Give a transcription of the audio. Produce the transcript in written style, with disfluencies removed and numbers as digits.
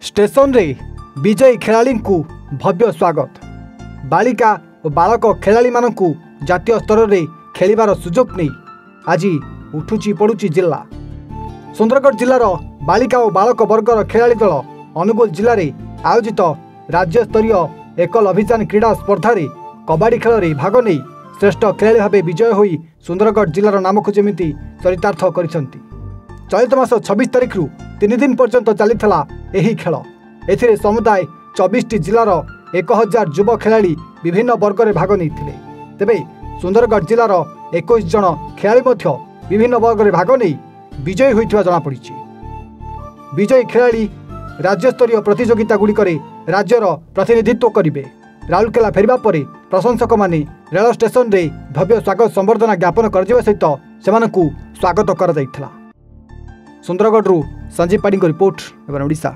Station रे विजयी खेलाड़ी को भव्य स्वागत। बालिका और बालक खेलाड़ी मानू जातीय स्तर में खेलिबार सुजोग नहीं आज उठुची पड़ुची जिला। सुंदरगढ़ जिलार बालिका और बालक वर्गर खेलाड़ी दल अनुगुल जिले में आयोजित राज्य स्तरीय एकल अभियान क्रीड़ा स्पर्धा रे कबाड़ी खेल में भाग नहीं श्रेष्ठ खेलाड़ी भाव विजय होई सुंदरगढ़ जिलार नाम को जमी चरितार्थ करिसेंती। चलित मास 26 तारिख रु 3 दिन पर्यंत चलीथिला एही खेल। एथिरे समुदाय 24 जिलार 1000 युवा खेलाड़ी विभिन्न वर्ग में भाग नहीं। तेबे सुंदरगढ़ जिलार 21 जन खेलाड़ी मध्य विभिन्न वर्ग में भाग नहीं विजयी होइथिबा जଣା पड़िछि। विजयी खेलाड़ी राज्यस्तरीय प्रतियोगिता गुड़िकरे राज्यर प्रतिनिधित्व करिवे। राउरकेला फेरिबा परे प्रशंसक माने रेल स्टेशन रे भव्य स्वागत संबर्धना ज्ञापन करजिबा सहित सेमानकु स्वागत कर जाइथिला। सुंदरगढ़ संजीव पाड़ी रिपोर्ट एवं ओडिशा।